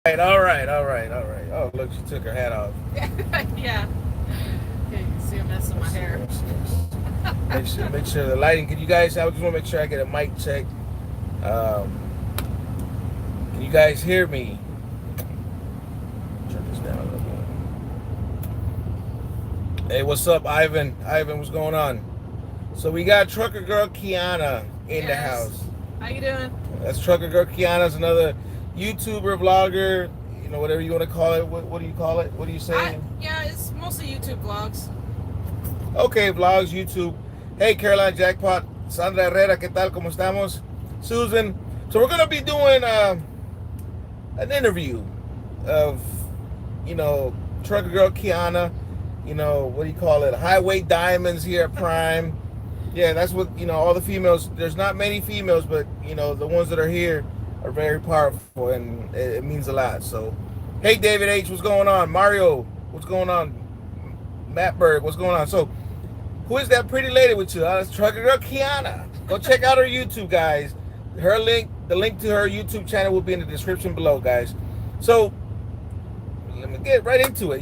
All right. Oh, look, she took her hat off. Yeah. Okay, you can see a mess in my hair. Make sure the lighting. Can you guys? I just want to make sure I get a mic check. Um, can you guys hear me? Turn this down a little bit. Hey, what's up, Ivan? Ivan, what's going on? So we got Trucker Girl Kiana in the Yes. house. How you doing? That's Trucker Girl Kiana's another YouTuber, vlogger, whatever you want to call it. What do you call it? What do you say? Yeah, it's mostly YouTube vlogs. Okay, vlogs, YouTube. Hey, Caroline Jackpot, Sandra Herrera, ¿qué tal? ¿Cómo estamos? Susan. So we're going to be doing an interview of, Trucker Girl Kiana, what do you call it? Highway Diamonds here at Prime. Yeah, that's what, all the females, there's not many females, but, the ones that are here are very powerful, and it means a lot. So, hey, David H., what's going on? Mario, what's going on? Matt Berg, what's going on? So, who is that pretty lady with you? That's Trucker Girl Kiana. Go check out her YouTube, guys. The link to her YouTube channel will be in the description below, guys. So, let me get right into it,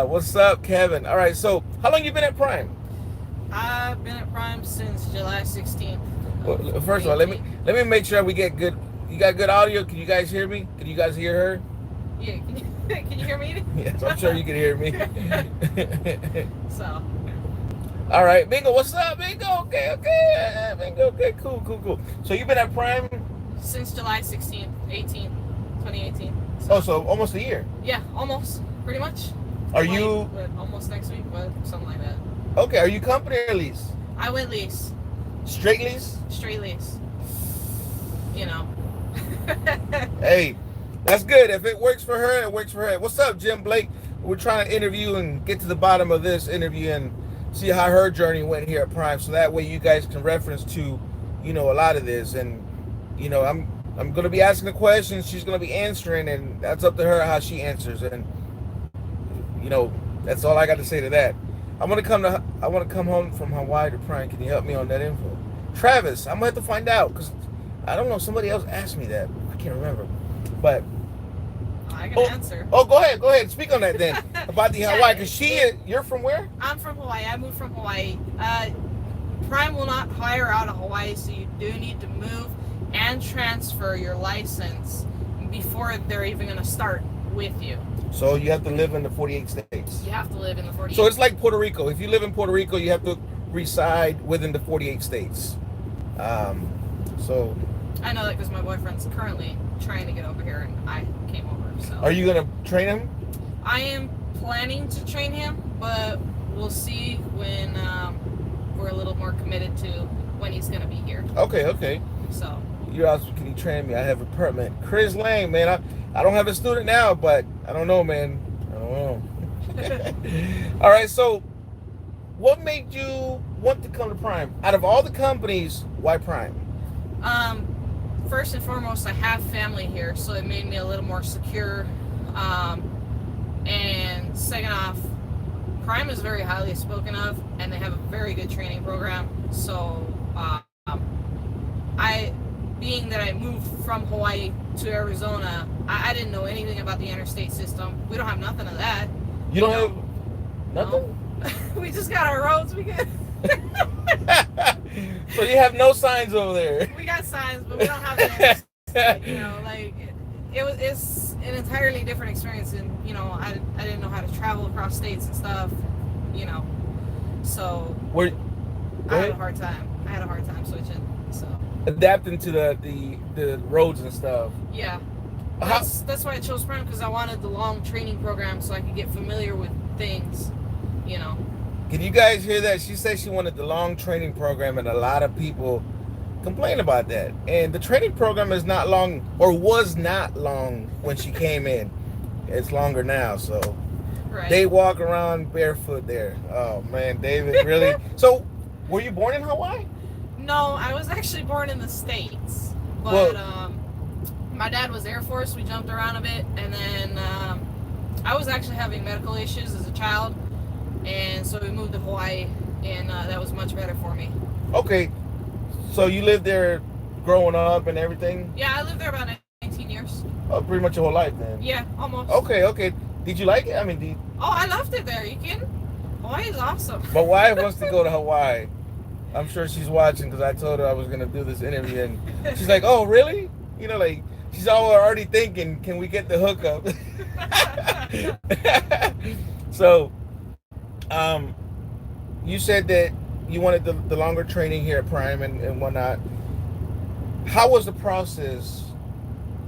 What's up, Kevin? All right, so how long you been at Prime? I've been at Prime since July 16th. Well, first of all, let me make sure we get good. You got good audio? Can you guys hear me? Can you guys hear her? Yeah, can you hear me? Yes, I'm sure you can hear me. So. All right, Bingo, what's up, Bingo? Okay, Bingo, okay, cool. So you've been at Prime Since July 16th, 18th, 2018. so almost a year. Yeah, almost, pretty much. Are you almost next week, but something like that. okay? Are you company or lease? I went lease, Straight lease? straight lease. You know. Hey, that's good. If it works for her, it works for her. What's up, Jim Blake? We're trying to interview and get to the bottom of this interview and see how her journey went here at Prime, so that way you guys can reference to, a lot of this. And I'm gonna be asking the questions, she's gonna be answering, and that's up to her how she answers. And that's all I got to say to that. I want to come home from Hawaii to Prime. Can you help me on that info? Travis, I'm gonna have to find out, because I don't know. Somebody else asked me that. I can't remember. But I can answer. Oh, go ahead. Speak on that then about the Hawaii. Because you're from where? I'm from Hawaii. I moved from Hawaii. Prime will not hire out of Hawaii, so you do need to move and transfer your license before they're even going to start with you. So you have to live in the 48 states. You have to live in the 48. So it's like Puerto Rico. If you live in Puerto Rico, you have to reside within the 48 states. So I know that because my boyfriend's currently trying to get over here, and I came over. So are you gonna train him? I am planning to train him, but we'll see when we're a little more committed to when he's gonna be here. Okay. So You're also, can you train me? I have a permit. Chris Lane, man. I don't have a student now, but I don't know, man. I don't know. All right, so what made you want to come to Prime? Out of all the companies, why Prime? First and foremost, I have family here, so it made me a little more secure. And second off, Prime is very highly spoken of, and they have a very good training program. So, being that I moved from Hawaii to Arizona, I didn't know anything about the interstate system. We don't have nothing of that. You don't have nothing? No. We just got our roads. We got. So you have no signs over there. We got signs, but we don't have the it's an entirely different experience, and I didn't know how to travel across states and stuff, so I had a hard time switching, so adapting to the roads and stuff. Yeah, that's why I chose Prime, because I wanted the long training program so I could get familiar with things. Can you guys hear that? She said she wanted the long training program, and a lot of people complain about that. And the training program is not long, or was not long when she came in. It's longer now, so right. They walk around barefoot there. Oh man, David, really? So, were you born in Hawaii? No, I was actually born in the States, but my dad was Air Force. We jumped around a bit, and then I was actually having medical issues as a child. And so we moved to Hawaii, and that was much better for me. Okay, so you lived there growing up and everything? Yeah, I lived there about 19 years. Oh, pretty much your whole life then. Yeah, almost. Okay. Did you like it? I mean, Oh, I loved it there. You kidding? Hawaii is awesome. my wife wants to go to Hawaii. I'm sure she's watching because I told her I was going to do this interview, and she's like, "Oh, really?" You know, like she's already thinking, "Can we get the hookup?" So, you said that you wanted the longer training here at Prime and whatnot. How was the process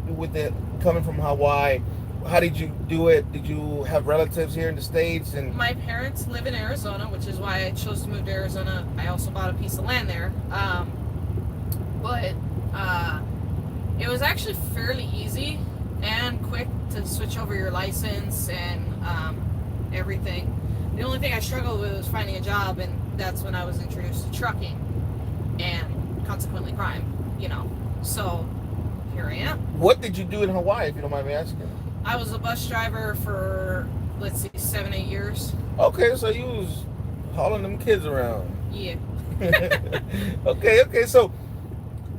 with it coming from Hawaii? How did you do it? Did you have relatives here in the States? And my parents live in Arizona, which is why I chose to move to Arizona. I also bought a piece of land there. But it was actually fairly easy and quick to switch over your license and everything. The only thing I struggled with was finding a job, and that's when I was introduced to trucking and consequently crime, you know. So here I am. What did you do in Hawaii, if you don't mind me asking? I was a bus driver for, let's see, 7-8 years. Okay, so you was hauling them kids around. Yeah. Okay. So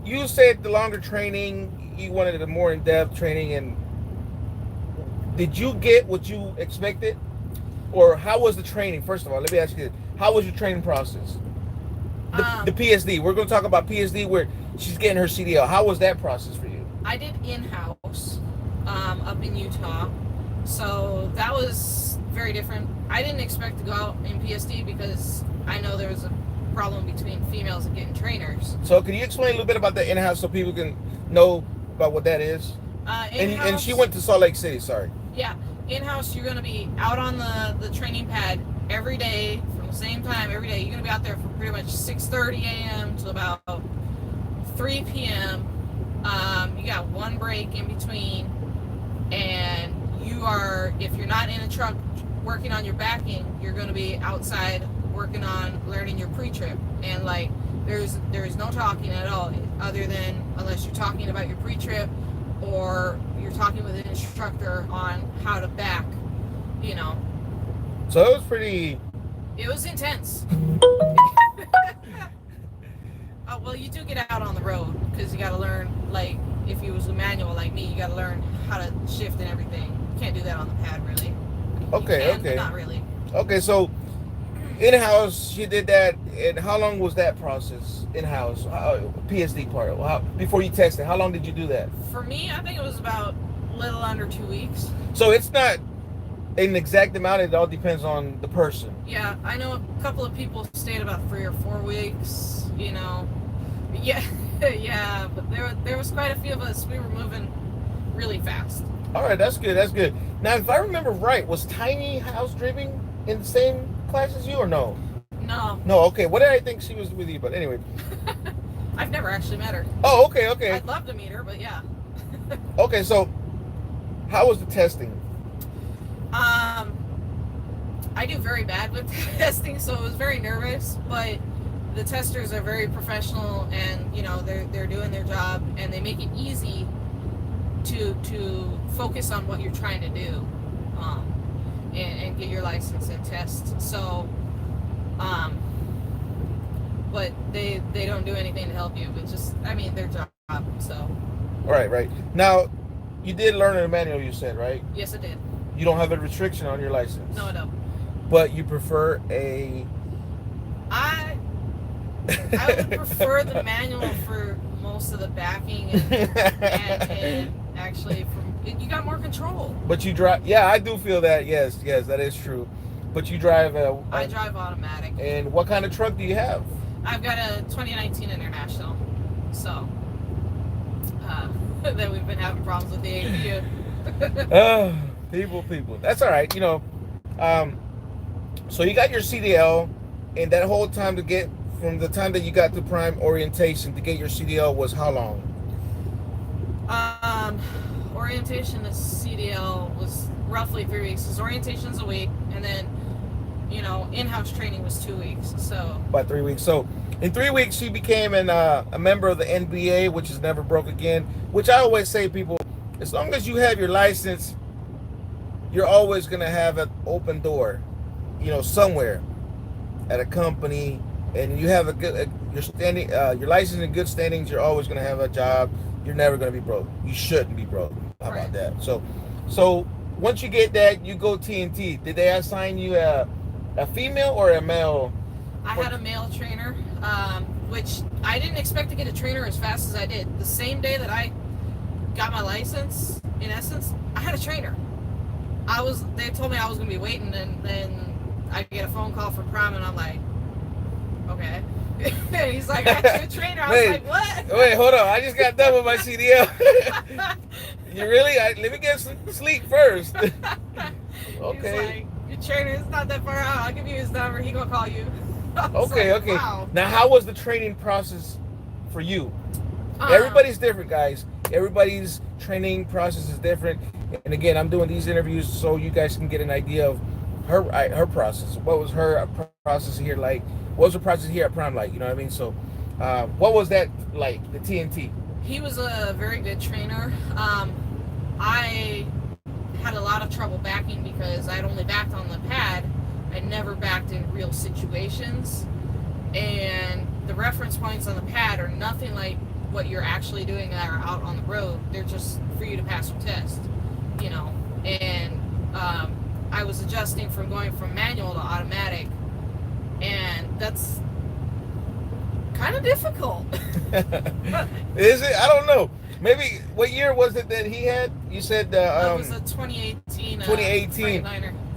you said the longer training, you wanted a more in-depth training, and did you get what you expected? Or how was the training? First of all, let me ask you this. How was your training process? The PSD. We're going to talk about PSD where she's getting her CDL. How was that process for you? I did in-house up in Utah. So that was very different. I didn't expect to go out in PSD because I know there was a problem between females and getting trainers. So can you explain a little bit about the in-house so people can know about what that is? And she went to Salt Lake City, sorry. Yeah. In-house, you're going to be out on the training pad every day from the same time every day. You're going to be out there from pretty much 6:30 a.m. to about 3 p.m. You got one break in between, and you are, if you're not in a truck working on your backing, you're going to be outside working on learning your pre-trip. And like there's no talking at all, other than unless you're talking about your pre-trip or you're talking with an instructor on how to back, you know. So it was pretty... It was intense. Well, you do get out on the road because you got to learn, like, if you was a manual like me, you got to learn how to shift and everything. You can't do that on the pad, really. Okay. But not really. Okay, so in-house, she did that, and how long was that process in-house? PSD part, before you tested, how long did you do that? For me, I think it was about a little under 2 weeks. So it's not an exact amount, it all depends on the person. Yeah, I know a couple of people stayed about 3 or 4 weeks, you know. Yeah, yeah, but there was quite a few of us. We were moving really fast. All right, that's good. Now, if I remember right, was Tiny house driving in the same class as you or no? No. No, okay. What did I think she was with you? But anyway. I've never actually met her. Oh, okay. I'd love to meet her, but yeah. Okay, so how was the testing? I do very bad with testing, so I was very nervous, but the testers are very professional, and you know they're doing their job, and they make it easy to focus on what you're trying to do, and get your license and test. So, but they don't do anything to help you, but just, I mean, their job. So. Right. Now, you did learn a manual, you said, right? Yes, I did. You don't have a restriction on your license. No, I don't. But you prefer a... I would prefer the manual for most of the backing and actually you got more control. But you drive... Yeah, I do feel that. Yes, that is true. But you drive I drive automatic. And what kind of truck do you have? I've got a 2019 International. So, that we've been having problems with the APU. People. That's all right. You know, so you got your CDL, and that whole time to get, from the time that you got to Prime orientation to get your CDL was how long? Orientation to CDL was roughly 3 weeks. Because orientation's a week, and then, you know, in-house training was 2 weeks. So about 3 weeks. So in 3 weeks, she became a member of the NBA, which is never broke again. Which I always say, people, as long as you have your license, you're always gonna have an open door, you know, somewhere, at a company, and you have a good your standing, your license in good standings, you're always going to have a job. You're never going to be broke. You shouldn't be broke. How about that? So once you get that, you go T&T. Did they assign you a female or a male? I had a male trainer, which I didn't expect to get a trainer as fast as I did. The same day that I got my license, in essence, I had a trainer. They told me I was going to be waiting, and then I get a phone call from Prime, and I'm like, okay. He's like, I got you a trainer. I was like, what? Wait, hold on. I just got done with my CDL. You really? Let me get some sleep first. Okay. He's like, your trainer is not that far out. I'll give you his number. He gonna call you. Okay. Wow. Now, how was the training process for you? Everybody's different, guys. Everybody's training process is different. And again, I'm doing these interviews so you guys can get an idea of her process. What was her process here like? What was the process here at Prime like? You know what I mean? So, what was that like? The T&T. He was a very good trainer. I had a lot of trouble backing because I'd only backed on the pad. I never backed in real situations, and the reference points on the pad are nothing like what you're actually doing that are out on the road. They're just for you to pass your test, you know. And I was adjusting from going from manual to automatic, and that's kind of difficult. Is it? I don't know. Maybe, what year was it that he had? You said it was a 2018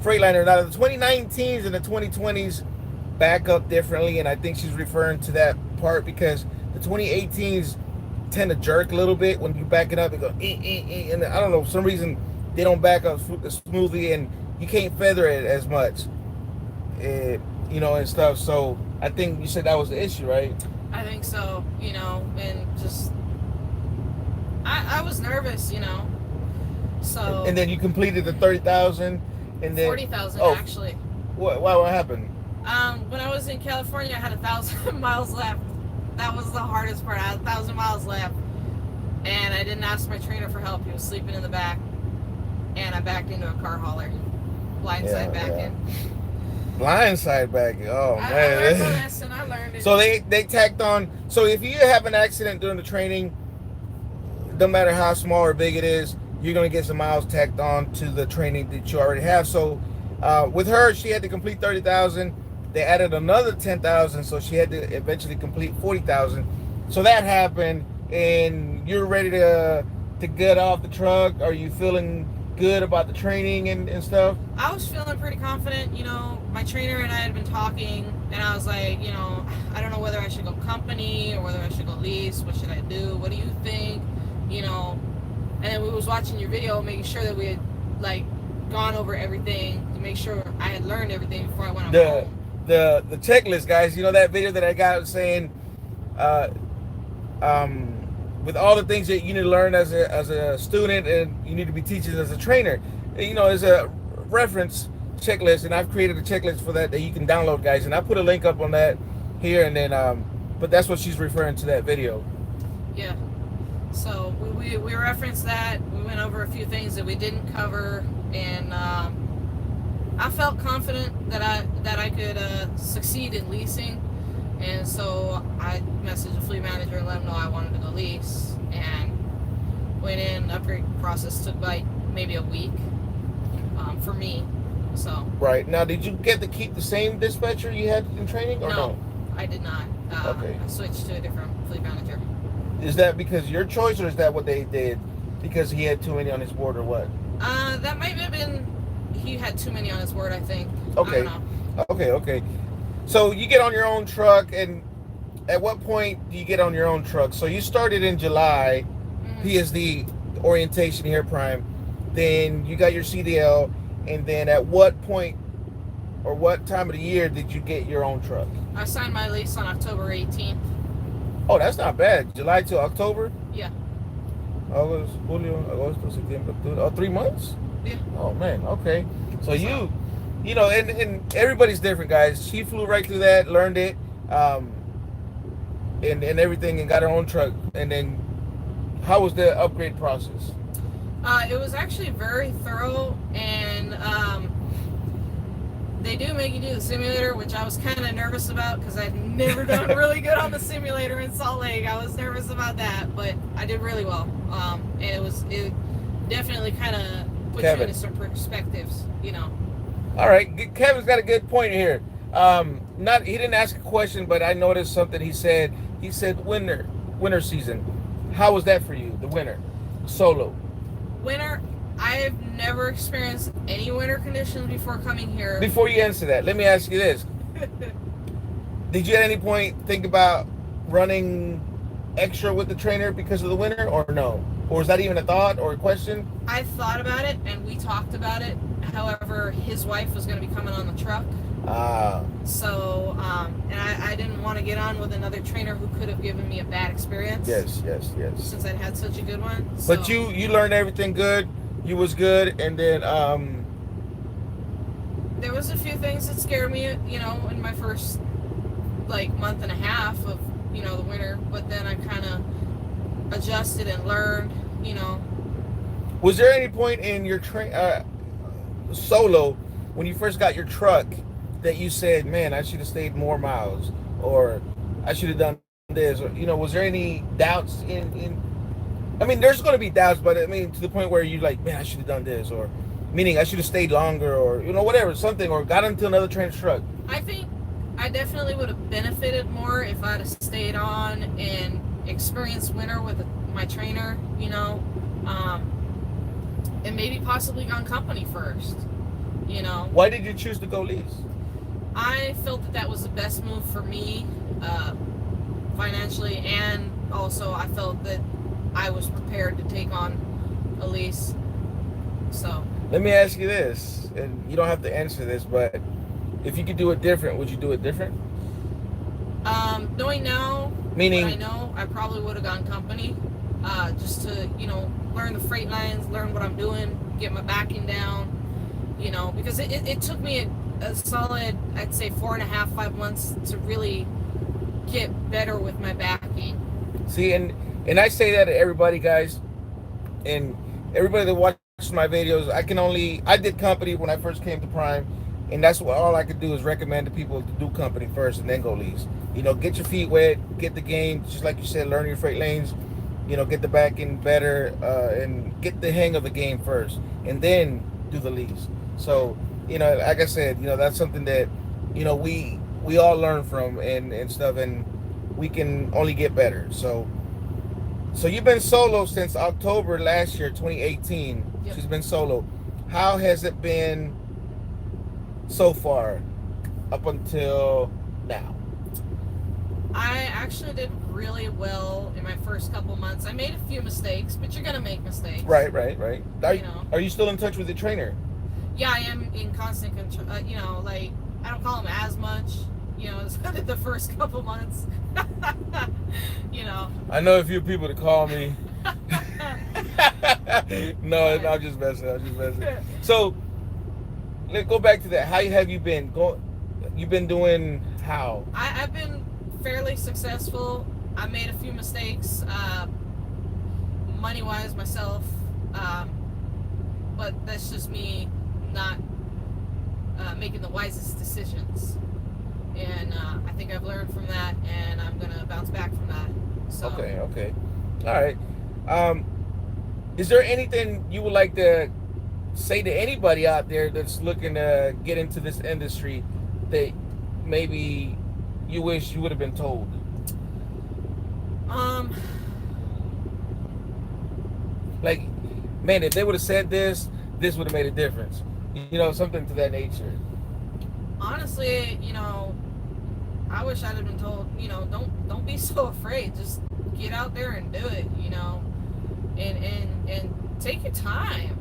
Freightliner. Now the 2019s and the 2020s back up differently, and I think she's referring to that part because the 2018s tend to jerk a little bit when you back it up and go and I don't know, for some reason they don't back up smoothly, and you can't feather it as much, you know, and stuff. So I think you said that was the issue, right? I think so, you know, and just I was nervous, you know. So and then you completed the 30,000 and then 40,000 actually. What happened? When I was in California, I had 1,000 miles left. That was the hardest part. I had 1,000 miles left, and I didn't ask my trainer for help. He was sleeping in the back, and I backed into a car hauler, blindside backing. Blindside backing. Oh man! I learned my lesson. I learned it. So they tacked on. So if you have an accident during the training, no matter how small or big it is, you're gonna get some miles tacked on to the training that you already have. So with her, she had to complete 30,000. They added another 10,000, so she had to eventually complete 40,000. So that happened, and you're ready to get off the truck. Are you feeling good about the training and stuff? I was feeling pretty confident. You know, my trainer and I had been talking, and I was like, you know, I don't know whether I should go company or whether I should go lease. What should I do? What do you think? You know, and then we was watching your video, making sure that we had like gone over everything to make sure I had learned everything before I went home. The checklist, guys. You know that video that I got saying, with all the things that you need to learn as a student and you need to be teaching as a trainer. You know, there's a reference checklist, and I've created a checklist for that you can download, guys. And I put a link up on that here, and then but that's what she's referring to that video. Yeah. So we referenced that. We went over a few things that we didn't cover, and I felt confident that I could succeed in leasing, and so I messaged the fleet manager and let him know I wanted to go lease, and went in. Upgrade process took like maybe a week for me. So right now, did you get to keep the same dispatcher you had in training, or no? I did not. Okay. I switched to a different fleet manager. Is that because your choice, or is that what they did because he had too many on his board, or what? That might have been. He had too many on his board, I think. Okay. I don't know. Okay. So you get on your own truck, and at what point do you get on your own truck? So you started in July, PSD orientation here, Prime. Then you got your CDL, and then at what point or what time of the year did you get your own truck? I signed my lease on October 18th. Oh, that's not bad. July to October? Yeah. August, Julio, Agosto, September, October. Oh, 3 months? Yeah. Oh man, okay. So you know, and everybody's different, guys. She flew right through that, learned it, and everything, and got her own truck. And then, how was the upgrade process? It was actually very thorough, and They do make you do the simulator, which I was kind of nervous about because I'd never done really good on the simulator in Salt Lake. I was nervous about that, but I did really well. And it definitely kind of puts you into some perspectives, you know. All right, Kevin's got a good point here. He didn't ask a question, but I noticed something he said. He said winter season. How was that for you, the winter, solo? Winter, I've never experienced any winter conditions before coming here. Before you answer that, let me ask you this. Did you at any point think about running extra with the trainer because of the winter, or no? Or was that even a thought or a question? I thought about it, and we talked about it. However, his wife was going to be coming on the truck. So, and I didn't want to get on with another trainer who could have given me a bad experience. Yes. Since I'd had such a good one. So. But you learned everything good. You was good, and then there was a few things that scared me, you know, in my first month and a half of, you know, the winter. But then I kind of adjusted and learned, you know. Was there any point in your solo when you first got your truck that you said, "Man, I should have stayed more miles," or "I should have done this," or, you know, was there any doubts in? I mean, there's going to be doubts, but I mean, to the point where you're like, "Man, I should have done this," or meaning I should have stayed longer, or, you know, whatever, something, or got into another trainer's truck. I think I definitely would have benefited more if I'd have stayed on and experienced winter with my trainer, you know, and maybe possibly gone company first, you know. Why did you choose to go lease? I felt that was the best move for me, financially, and also I felt that I was prepared to take on a lease. So let me ask you this, and you don't have to answer this, but if you could do it different, would you do it different? Knowing now, meaning what I know, I probably would have gone company, just to, you know, learn the freight lines, learn what I'm doing, get my backing down, you know, because it took me a solid, I'd say 4.5, 5 months to really get better with my backing. See, and I say that to everybody, guys, and everybody that watches my videos. I did company when I first came to Prime, and that's what all I could do is recommend to people to do company first and then go lease. You know, get your feet wet, get the game, just like you said, learn your freight lanes, you know, get the backing better, and get the hang of the game first, and then do the lease. So, you know, like I said, you know, that's something that, you know, we all learn from and stuff, and we can only get better. So you've been solo since October last year, 2018. Yep. She's been solo. How has it been so far up until now? I actually did really well in my first couple months. I made a few mistakes, but you're gonna make mistakes. Right. Are you still in touch with the trainer? Yeah, I am in constant control. You know, like, I don't call him as much, you know, as I did the first couple months. You know. I know a few people to call me. No, I'm just messing. So, let's go back to that. How have you been? You've been doing how? I've been fairly successful. I made a few mistakes, money-wise myself, but that's just me not making the wisest decisions. And I think I've learned from that, and I'm gonna bounce back from that. So. Okay. All right. Is there anything you would like to say to anybody out there that's looking to get into this industry that maybe you wish you would have been told? Like, man, if they would have said this would have made a difference. You know, something to that nature. Honestly, you know, I wish I'd have been told, you know, don't be so afraid. Just get out there and do it, you know. And take your time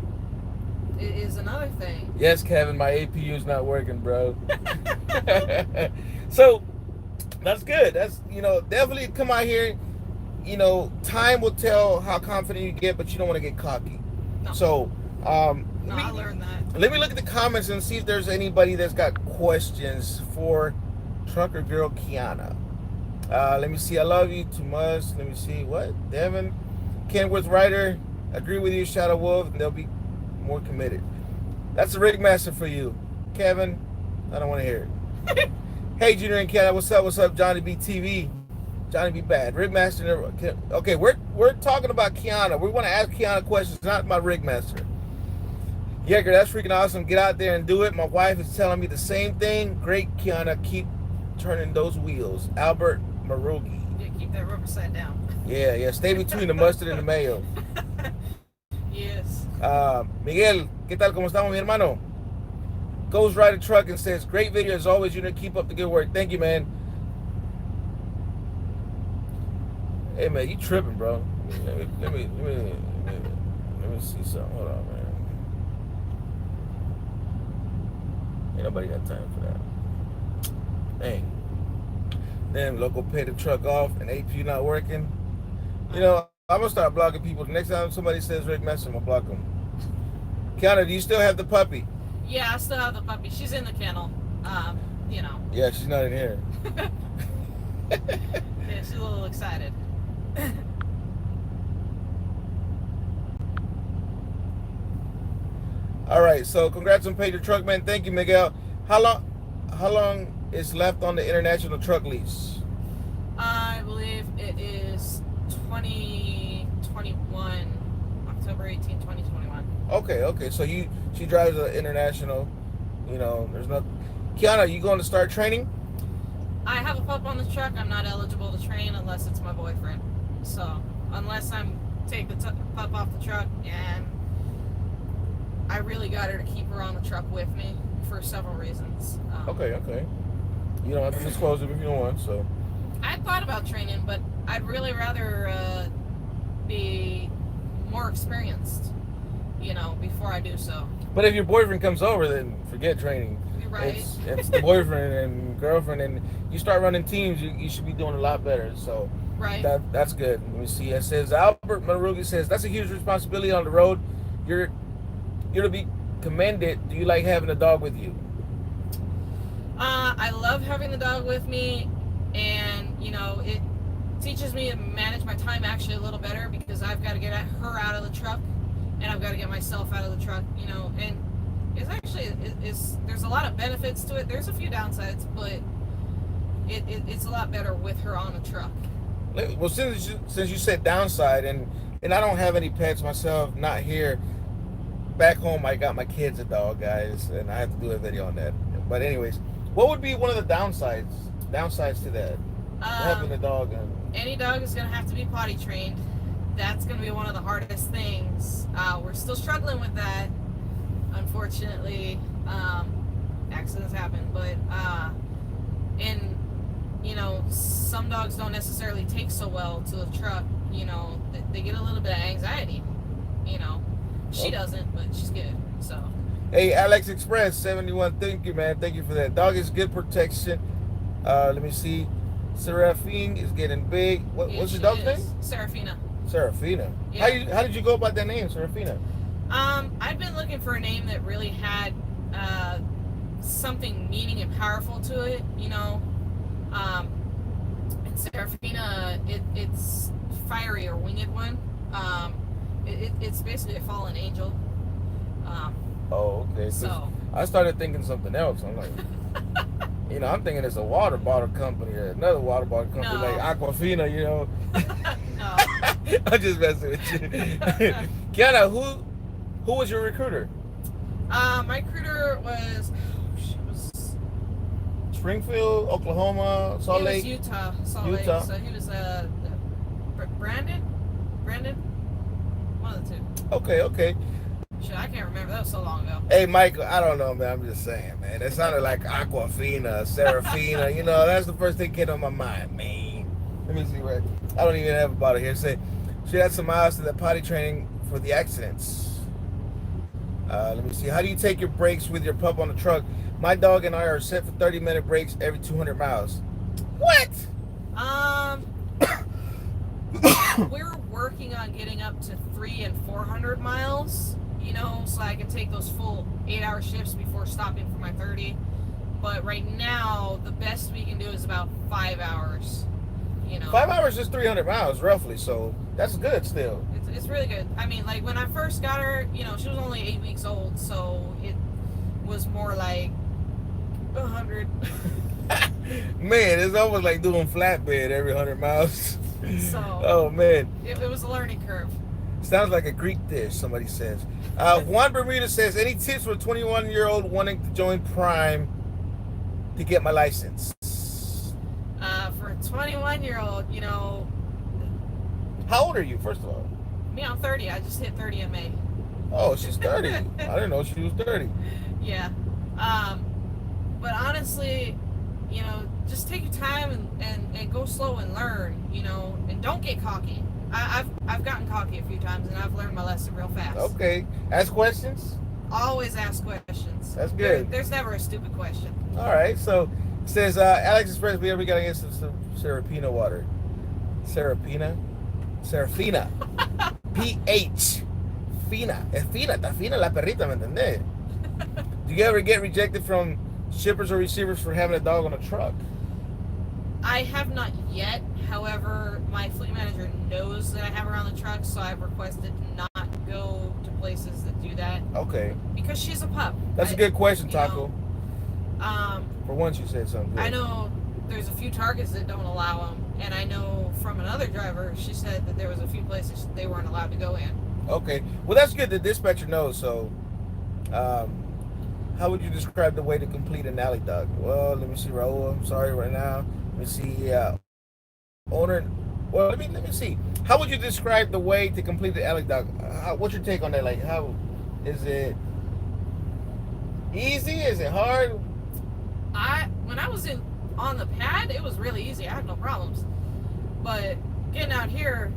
is another thing. Yes, Kevin, my APU is not working, bro. So that's good. That's, you know, definitely come out here. You know, time will tell how confident you get, but you don't want to get cocky. No. So I learned that. Let me look at the comments and see if there's anybody that's got questions for Trucker Girl Kiana. Let me see. I love you too much. Let me see. What? Devin, Kenworth Ryder, agree with you, Shadow Wolf, and they'll be more committed. That's a rig master for you. Kevin, I don't want to hear it. Hey, Junior and Kiana, what's up? What's up, Johnny B TV? Johnny B Bad. Rigmaster. Okay, we're talking about Kiana. We want to ask Kiana questions, not my Rigmaster. Yeah, girl, that's freaking awesome. Get out there and do it. My wife is telling me the same thing. Great, Kiana. Keep turning those wheels. Albert Marugi. Yeah, keep that rubber side down. Yeah. Stay between the mustard and the mayo. Yes. Miguel, ¿qué tal? ¿Cómo estamos, mi hermano? Ghost Rider Truck and says, great video as always. Junior, keep up the good work. Thank you, man. Hey, man, you tripping, bro. Let me see something. Hold on, man. Ain't nobody got time for that. Dang. Then local pay the truck off and AP not working. You know, I'm gonna start blocking people. The next time somebody says Rick Messer, I'm gonna block them. Kiana, do you still have the puppy? Yeah, I still have the puppy. She's in the kennel. You know. Yeah, she's not in here. Yeah, she's a little excited. All right, so congrats on paid your truck, man. Thank you, Miguel. How long is left on the international truck lease? I believe it is 2021, October 18, 2021. Okay. So she drives an international. You know, there's no. Kiana, you going to start training? I have a pup on the truck. I'm not eligible to train unless it's my boyfriend. So unless I'm take the pup off the truck, and I really got her to keep her on the truck with me for several reasons. Okay. You don't have to disclose it if you don't want. So I thought about training, but I'd really rather be more experienced, you know, before I do so. But if your boyfriend comes over, then forget training. You're right. It's the boyfriend and girlfriend, and you start running teams, you should be doing a lot better. So right. That's good. Let me see. It says Albert Marugi says that's a huge responsibility on the road. You're to be commended. Do you like having a dog with you? I love having the dog with me, and you know, it teaches me to manage my time actually a little better because I've got to get her out of the truck, and I've got to get myself out of the truck. You know, and it's actually there's a lot of benefits to it. There's a few downsides, but it's a lot better with her on the truck. Well, since you said downside, and I don't have any pets myself, not here. Back home, I got my kids a dog, guys, and I have to do a video on that. But anyways, what would be one of the downsides to that? Having a dog. Any dog is going to have to be potty trained. That's going to be one of the hardest things. We're still struggling with that, unfortunately. Accidents happen, but and you know, some dogs don't necessarily take so well to the truck. You know, they get a little bit of anxiety. You know, she doesn't, but she's good. So. Hey, Alex Express 71. Thank you, man. Thank you for that. Dog is good protection. Let me see. Seraphine is getting big. What's your dog's name? Serafina. Serafina. Yeah. How did you go about that name, Serafina? I've been looking for a name that really had something meaning and powerful to it, you know. And Serafina, it's fiery or winged one. It's basically a fallen angel. Oh, okay. So I started thinking something else. I'm like, you know, I'm thinking it's a water bottle company or another water bottle company like Aquafina, you know. No. I'm just messing with you. Kiana, who was your recruiter? My recruiter was Springfield, Oklahoma, Salt Lake. He was Salt Lake. So he was Brandon, one of the two. Okay. Shit, I can't remember. That was so long ago. Hey, Michael, I don't know, man. I'm just saying, man. It sounded like Aquafina, Serafina. You know, that's the first thing that came on my mind, man. Let me see where. I don't even have a bottle here. Say, she had some miles to the potty training for the accidents. Let me see. How do you take your breaks with your pup on the truck? My dog and I are set for 30-minute breaks every 200 miles. What? We're working on getting up to 300 and 400 miles. You know, so I can take those full 8-hour shifts before stopping for my 30. But right now, the best we can do is about 5 hours. You know, 5 hours is 300 miles roughly, so that's good still. It's really good. I mean, like when I first got her, you know, she was only 8 weeks old, so it was more like 100. Man, it's almost like doing flatbed every 100 miles. So, oh man, it was a learning curve. sounds like a Greek dish. Somebody says. Juan Bermuda says, any tips for a 21-year-old wanting to join Prime to get my license? For a 21-year-old, you know. How old are you, first of all? Me, I'm 30. I just hit 30 in May. Oh, she's 30. I didn't know she was 30. Yeah. But honestly, you know, just take your time and go slow and learn, you know, and don't get cocky. I've gotten cocky a few times and I've learned my lesson real fast. Okay. Ask questions? Always ask questions. That's good. There's never a stupid question. All right. So, it says, Alex Express, we got to get some Serapina water. Serafina? PH. Fina. Es fina. Está fina la perrita, ¿me entendés? Do you ever get rejected from shippers or receivers for having a dog on a truck? I have not yet. However, my fleet manager knows that I have her on the truck, so I've requested not go to places that do that. Okay. Because she's a pup. That's a good question, Taco. Know, for once you said something good. I know there's a few targets that don't allow them, and I know from another driver, she said that there was a few places they weren't allowed to go in. Okay. Well, that's good. The dispatcher knows. So, how would you describe the way to complete an alley dog? Well, let me see, Raul. I'm sorry right now. Let me see. Owner. Well, let me see. How would you describe the way to complete the alley dog? What's your take on that? Like, how is it easy? Is it hard? When I was on the pad, it was really easy. I had no problems. But getting out here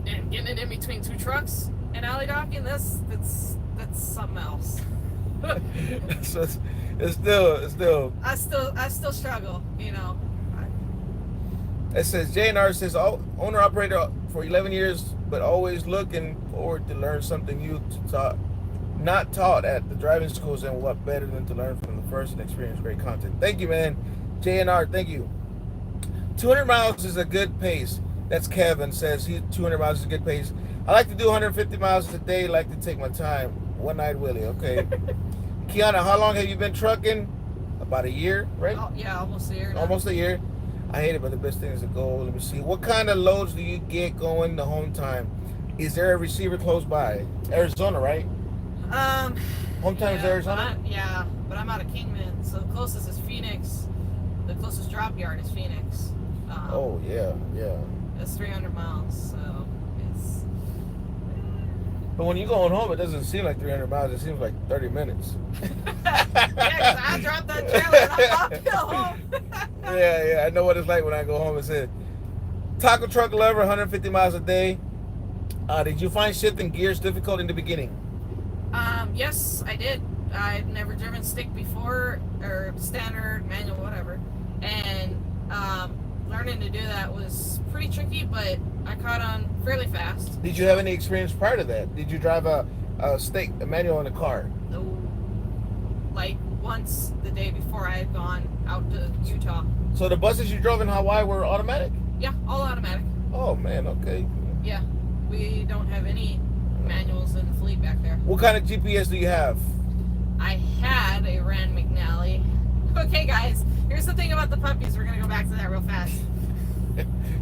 and getting it in between two trucks and alley docking, that's something else. So it's still. I still struggle, you know. It says JNR says owner operator for 11 years, but always looking forward to learn something new not taught at the driving schools, and what better than to learn from the first and experience great content. Thank you, man. JNR, thank you. 200 miles is a good pace. That's Kevin says 200 miles is a good pace. I like to do 150 miles a day. Like to take my time. One night Willie. Okay. Kiana, how long have you been trucking? About a year, right? Oh, yeah, almost a year now. Almost a year. I hate it, but the best thing is to go. Let me see. What kind of loads do you get going the home time? Is there a receiver close by? Arizona, right? Home time is Arizona? But I'm out of Kingman, so the closest is Phoenix. The closest drop yard is Phoenix. Oh, yeah. It's 300 miles, so it's... But when you're going home, it doesn't seem like 300 miles. It seems like 30 minutes. Yeah, because I dropped that trailer and I'm uphill home. Yeah, I know what it's like when I go home. It said, taco truck lover, 150 miles a day. Did you find shifting gears difficult in the beginning? Yes, I did. I'd never driven stick before, or standard, manual, whatever. And learning to do that was pretty tricky, but I caught on fairly fast. Did you have any experience prior to that? Did you drive a manual in a car? No. Like once the day before I had gone out to Utah. So the buses you drove in Hawaii were automatic? Yeah, all automatic. Oh, man, okay. Yeah, we don't have any manuals in the fleet back there. What kind of GPS do you have? I had a Rand McNally. Okay, guys, here's the thing about the puppies. We're going to go back to that real fast.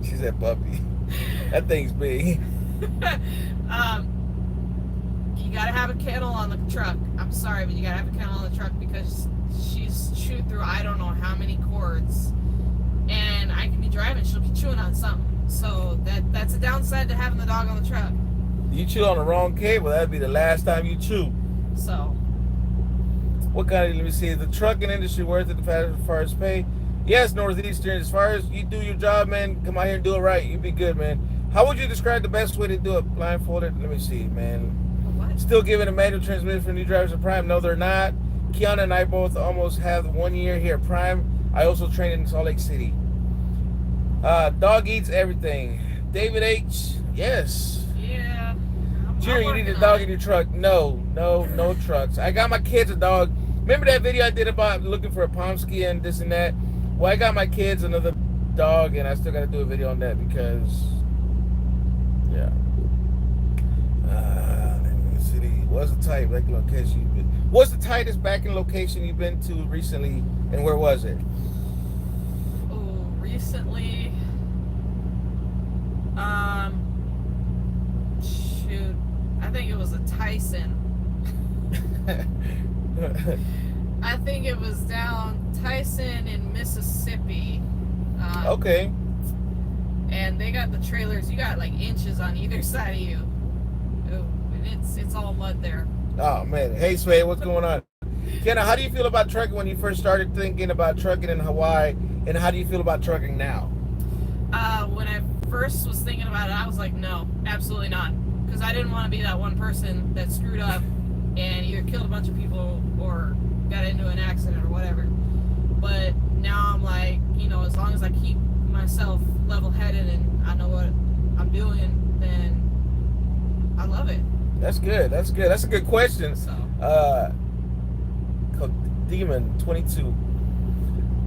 She said puppy. That thing's big. You got to have a kennel on the truck. I'm sorry, but you got to have a kennel on the truck because she's chewed through I don't know how many cords. And I can be driving, she'll be chewing on something. So that's a downside to having the dog on the truck. You chew on the wrong cable, that'd be the last time you chew. So. What kind of, let me see, is the trucking industry worth it as far as pay? Yes, Northeastern, as far as you do your job, man, come out here and do it right. You be good, man. How would you describe the best way to do it? Blindfolded? Let me see, man. What? Still giving a manual transmission for new drivers at Prime? No, they're not. Kiana and I both almost have 1 year here at Prime. I also train in Salt Lake City. Dog eats everything. David H. Yes. Yeah. Junior, you need a dog in your truck. No trucks. I got my kids a dog. Remember that video I did about looking for a Pomsky and this and that? Well, I got my kids another dog, and I still got to do a video on that because, yeah. City was a tight backing location you've been? What's the tightest backing location you've been to recently, and where was it? Oh, recently, shoot, I think it was a Tyson. I think it was down Tyson in Mississippi. Okay. And they got the trailers. You got like inches on either side of you. Oh, and it's all mud there. Oh man. Hey Sway, what's going on? Kiana, how do you feel about trucking when you first started thinking about trucking in Hawaii, and how do you feel about trucking now? When I first was thinking about it, I was like, no, absolutely not, because I didn't want to be that one person that screwed up and either killed a bunch of people or got into an accident or whatever. But now I'm like, as long as I keep myself level-headed and I know what I'm doing, then I love it. That's good. That's good. That's a good question. So. Demon 22.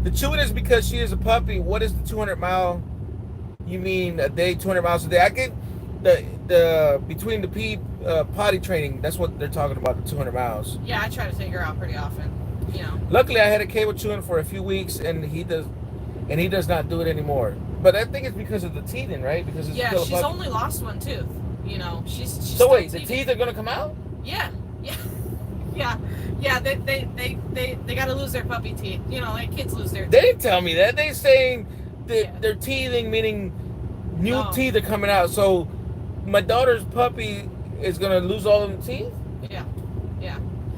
The chewing is because she is a puppy. What is the 200 mile? You mean a day, 200 miles a day? I get the between the potty training. That's what they're talking about, the 200 miles. Yeah, I try to take her out pretty often. Luckily, I had a cable chewing for a few weeks, and he does not do it anymore. But I think it's because of the teething, right? Because it's yeah, she's only lost one tooth. She's so wait, the teeth are gonna come out? Yeah. They gotta lose their puppy teeth. Like kids lose their teeth. They didn't tell me that. They saying that they're teething, meaning new teeth are coming out. So my daughter's puppy is gonna lose all of the teeth? Yeah.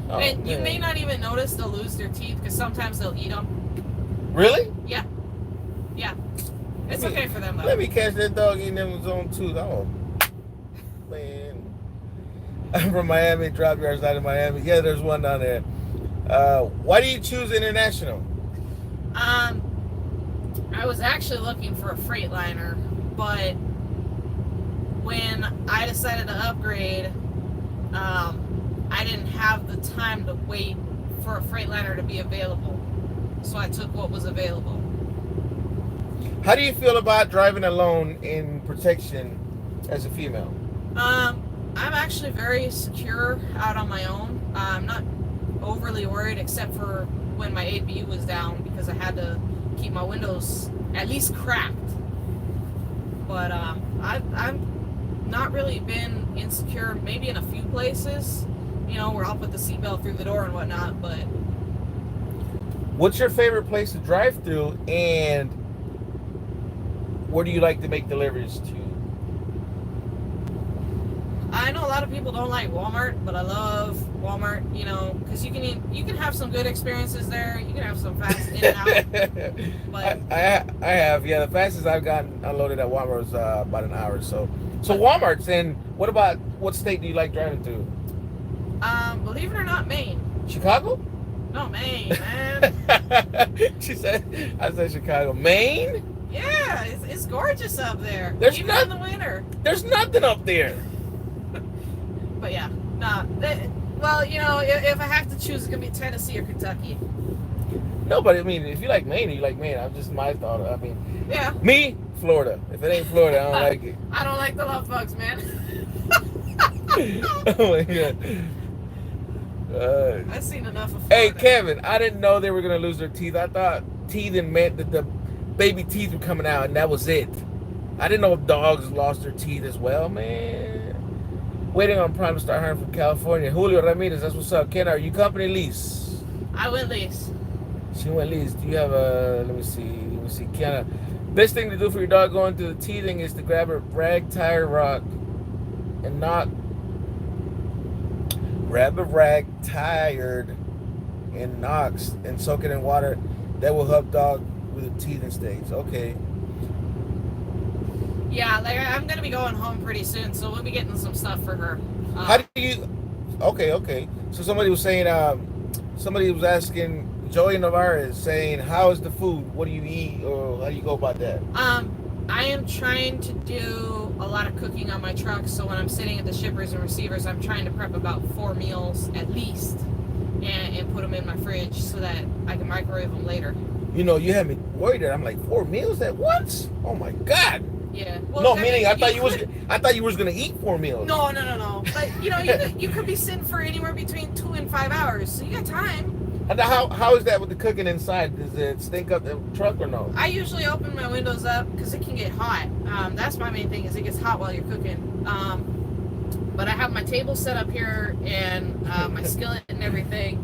Oh, and you may not even notice they'll lose their teeth because sometimes they'll eat them. Really? Yeah. It's okay for them though. Let me catch that dog eating them his own tooth. Oh, man. I'm from Miami, drop yards out of Miami. Yeah, there's one down there. Why do you choose international? I was actually looking for a Freightliner, but when I decided to upgrade, I didn't have the time to wait for a Freightliner to be available, so I took what was available. How do you feel about driving alone in protection as a female? I'm actually very secure out on my own. I'm not overly worried, except for when my ABU was down, because I had to keep my windows at least cracked. But I've not really been insecure, maybe in a few places, where I'll put the seatbelt through the door and whatnot, but... What's your favorite place to drive through, and where do you like to make deliveries to? I know a lot of people don't like Walmart, but I love Walmart, because you can have some good experiences there. You can have some fast in and out. But I have, the fastest I've gotten unloaded at Walmart was about an hour or so. So Walmart's in. What state do you like driving through? Believe it or not, Maine. Chicago? No, Maine, man. I said Chicago. Maine? Yeah, it's gorgeous up there. There's even in the winter. There's nothing up there. But yeah, nah. Well, if I have to choose, it's gonna be Tennessee or Kentucky. No, but I mean, if you like Maine, you like Maine. I'm just my thought. I mean, yeah. Me, Florida. If it ain't Florida, I don't like it. I don't like the love bugs, man. Oh my god. I've seen enough of Florida. Hey, Kevin, I didn't know they were gonna lose their teeth. I thought teething meant that the baby teeth were coming out, and that was it. I didn't know if dogs lost their teeth as well, man. Waiting on Prime to start hiring from California. Julio Ramirez, that's what's up. Ken, are you company lease? I went lease. She went lease. Do you have a, let me see, Kiana. Best thing to do for your dog going through the teething is to grab a rag tire rock and not grab a rag tired and knocks and soak it in water. That will help dog with the teething stage. Okay. Yeah, I'm gonna be going home pretty soon, so we'll be getting some stuff for her. How do you? Okay. So somebody was saying, somebody was asking Joey Navarre saying, how is the food? What do you eat, or how do you go about that? I am trying to do a lot of cooking on my truck, so when I'm sitting at the shippers and receivers, I'm trying to prep about 4 meals at least, and put them in my fridge so that I can microwave them later. You had me worried that I'm like 4 meals at once. Oh my god. Yeah. Well, No, I meaning mean, I thought you was gonna eat 4 meals. No. But you could be sitting for anywhere between 2 and 5 hours, so you got time. And how is that with the cooking inside? Does it stink up the truck or no? I usually open my windows up because it can get hot. That's my main thing, is it gets hot while you're cooking. But I have my table set up here and my skillet and everything,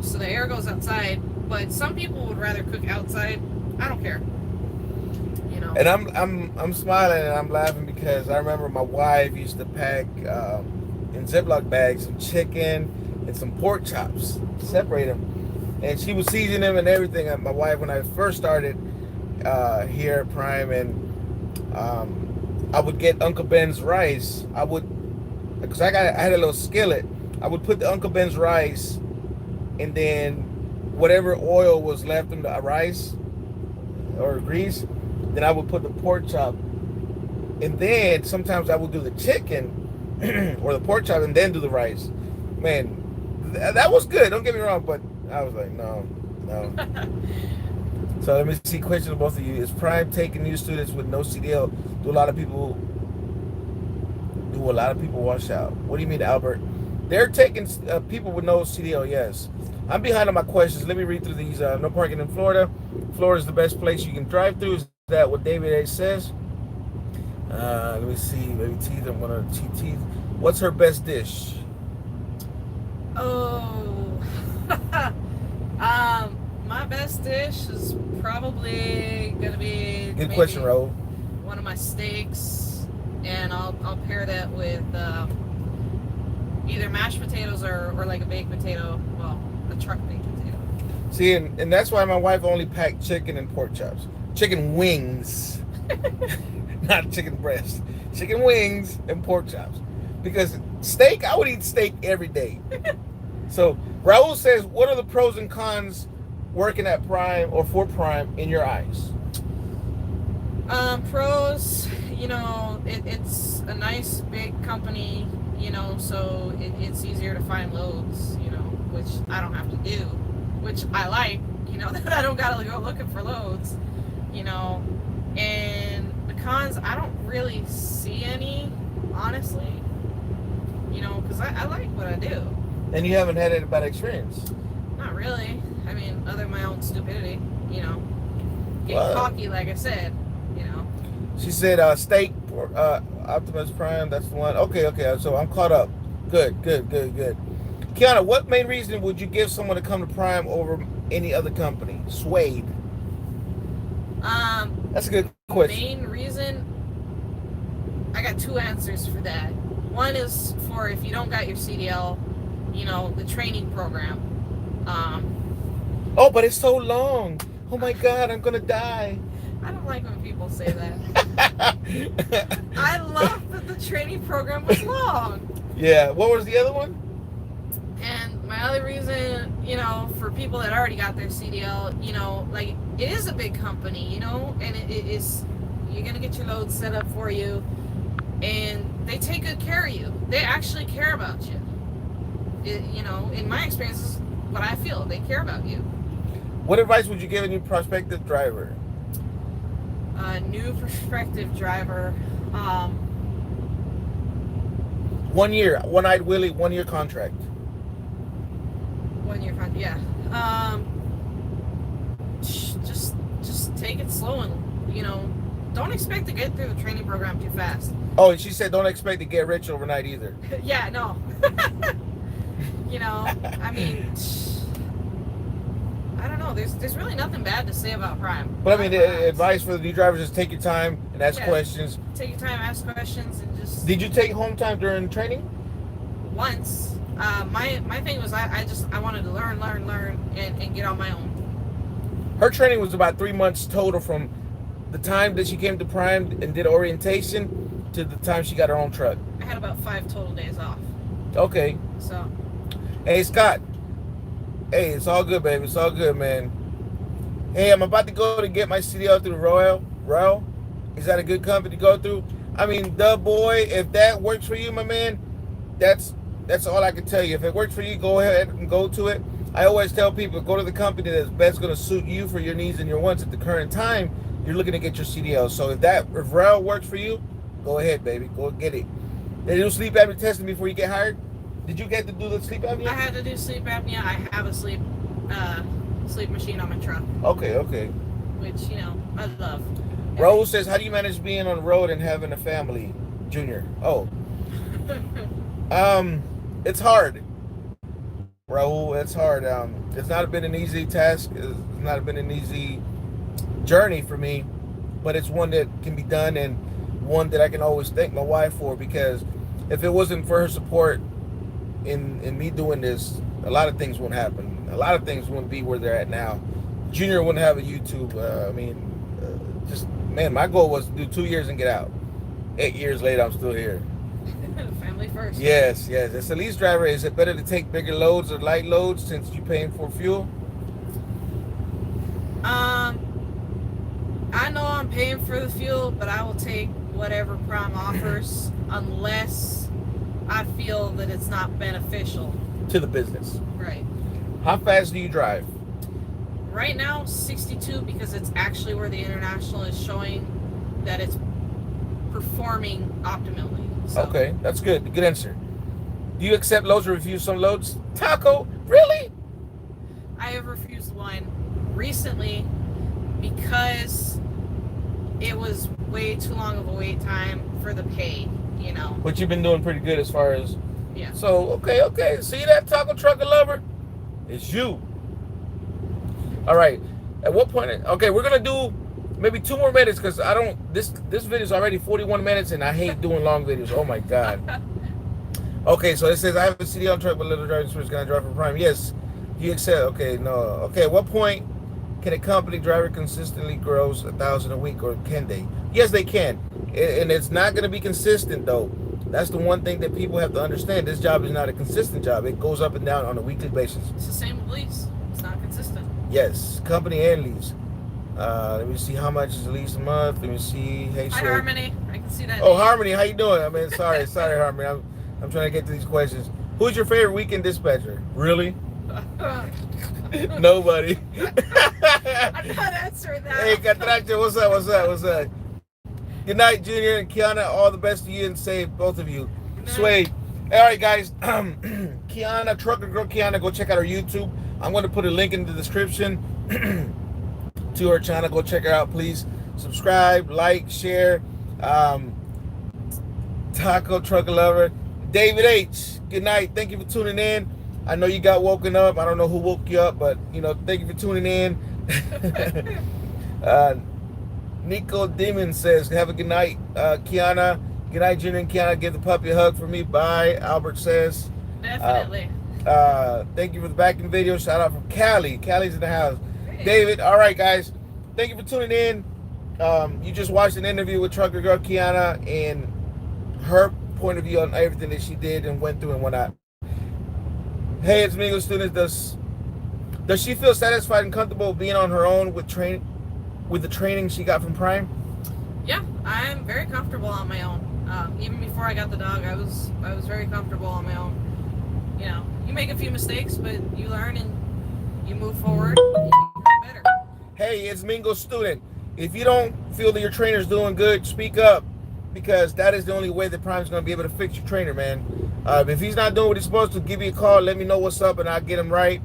so the air goes outside. But some people would rather cook outside. I don't care. And I'm smiling and I'm laughing because I remember my wife used to pack in Ziploc bags some chicken and some pork chops, separate them, and she would season them and everything. And my wife, when I first started here at Prime, and I would get Uncle Ben's rice. Because I had a little skillet. I would put the Uncle Ben's rice, and then whatever oil was left in the rice or grease, then I would put the pork chop, and then sometimes I would do the chicken or the pork chop and then do the rice. Man, that was good. Don't get me wrong, but I was like, no. So let me see. Question to both of you: is Prime taking new students with no CDL? Do a lot of people wash out? What do you mean, Albert? They're taking people with no CDL. Yes. I'm behind on my questions. Let me read through these. No parking in Florida. Florida is the best place you can drive through. Is that what David A says? Let me see. Maybe teeth. I'm gonna cheat teeth. What's her best dish? Oh, my best dish is probably gonna be Good question, Raul. One of my steaks, and I'll pair that with either mashed potatoes or like a baked potato. Well, a truck baked potato. See, and that's why my wife only packed chicken and pork chops, chicken wings, not chicken breast, chicken wings and pork chops. Because steak, I would eat steak every day. So Raul says, what are the pros and cons working at Prime or for Prime in your eyes? Pros, it's a nice big company, so it's easier to find loads, which I don't have to do, which I like, that I don't gotta go looking for loads, and the cons, I don't really see any, honestly. Because I like what I do. And you haven't had any bad experience? Not really. I mean, other than my own stupidity, getting cocky, like I said, She said steak, Optimus Prime, that's the one. Okay, so I'm caught up. Good. Kiana, what main reason would you give someone to come to Prime over any other company? Suede. That's a good question. Main reason, I got two answers for that. One is for if you don't got your CDL, the training program. Oh, but it's so long. Oh my God, I'm gonna die. I don't like when people say that. I love that the training program was long. Yeah. What was the other one? And my other reason, for people that already got their CDL, like it is a big company, and it is, you're gonna get your loads set up for you. And they take good care of you. They actually care about you. In my experience, this is what I feel. They care about you. What advice would you give a new prospective driver? A new prospective driver. 1 year, one-eyed Willie, 1 year contract. 1 year contract, yeah. Just take it slow and, don't expect to get through the training program too fast. Oh, and she said don't expect to get rich overnight either. Yeah, no. I mean, I don't know. There's really nothing bad to say about Prime. But I mean, the advice for the new drivers is take your time and ask questions. Take your time, ask questions, and just... Did you take home time during training? Once. My thing was I wanted to learn, and get on my own. Her training was about 3 months total from the time that she came to Prime and did orientation to the time she got her own truck. I had about 5 total days off. Okay. So. Hey, Scott. Hey, it's all good, baby. It's all good, man. Hey, I'm about to go to get my CDL through Royal. Is that a good company to go through? I mean, the boy, if that works for you, my man, that's all I can tell you. If it works for you, go ahead and go to it. I always tell people, go to the company that's best going to suit you for your needs and your wants at the current time. you're looking to get your CDL. So if rail works for you, go ahead, baby. Go get it. They do sleep apnea testing before you get hired? Did you get to do the sleep apnea? I had to do sleep apnea. I have a sleep machine on my truck. Okay, okay. Which, you know, I love. Rose says, how do you manage being on the road and having a family, Junior? Oh. It's hard. Raul, it's hard. It's not been an easy task. It's not been an easy journey for me, but it's one that can be done, and one that I can always thank my wife for, because if it wasn't for her support in me doing this, a lot of things wouldn't happen. A lot of things wouldn't be where they're at now. Junior wouldn't have a YouTube. Man, my goal was to do 2 years and get out. 8 years later, I'm still here. Family first. Yes. As a lease driver, is it better to take bigger loads or light loads since you're paying for fuel? I know I'm paying for the fuel, but I will take whatever Prime offers unless I feel that it's not beneficial to the business. Right. How fast do you drive? Right now, 62, because it's actually where the International is showing that it's performing optimally. So. Okay, that's good. Good answer. Do you accept loads or refuse some loads? Taco, really? I have refused one recently because it was way too long of a wait time for the pay, you know. But you've been doing pretty good as far as... Yeah. So, okay. See that, taco trucker lover? It's you. All right. At what point... Okay, we're going to do maybe 2 more minutes, because I don't... This video is already 41 minutes, and I hate doing long videos. Oh, my God. Okay, so it says, I have a CDL truck, but little driving experience. Can I drive for Prime? Yes. You accept... Okay, no. Okay, at what point can a company driver consistently grows 1,000 a week, or can they? Yes, they can. And it's not going to be consistent, though. That's the one thing that people have to understand. This job is not a consistent job. It goes up and down on a weekly basis. It's the same with lease. It's not consistent. Yes, company and lease. Let me see how much is the lease a month. Let me see. Hey, hi, Harmony. I can see that. Oh, name. Harmony, how you doing? I mean, sorry, Harmony. I'm trying to get to these questions. Who's your favorite weekend dispatcher? Really? Nobody. I'm not answering that. Hey, Catracho, what's up? Good night, Junior and Kiana. All the best to you and safe, both of you. Sway. All right, guys. Kiana, Trucker Girl Kiana, go check out her YouTube. I'm going to put a link in the description to her channel. Go check her out, please. Subscribe, like, share. Taco Trucker Lover. David H., good night. Thank you for tuning in. I know you got woken up. I don't know who woke you up, but, thank you for tuning in. Nico Demon says, have a good night, Kiana. Good night, Junior and Kiana. Give the puppy a hug for me. Bye, Albert says. Definitely. Thank you for the backing video. Shout out from Callie. Callie's in the house. Hey. David, all right, guys. Thank you for tuning in. You just watched an interview with Trucker Girl Kiana and her point of view on everything that she did and went through and whatnot. Hey, it's Mingo students. Does she feel satisfied and comfortable being on her own with the training she got from Prime? Yeah, I'm very comfortable on my own. Even before I got the dog, I was very comfortable on my own. You make a few mistakes, but you learn and you move forward and you become better. Hey, it's Mingo student. If you don't feel that your trainer's doing good, speak up, because that is the only way that Prime's going to be able to fix your trainer, man. If he's not doing what he's supposed to, give me a call, let me know what's up, and I'll get him right.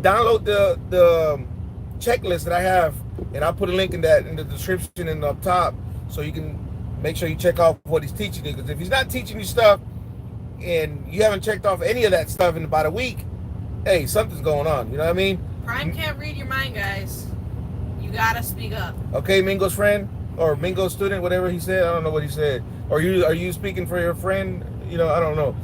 Download the checklist that I have, and I'll put a link in the description and up top, so you can make sure you check off what he's teaching you. Because if he's not teaching you stuff and you haven't checked off any of that stuff in about a week, hey, something's going on. You know what I mean? Prime can't read your mind, guys. You gotta speak up. Okay, Mingo's friend or Mingo's student, whatever he said. I don't know what he said. Or are you speaking for your friend? I don't know.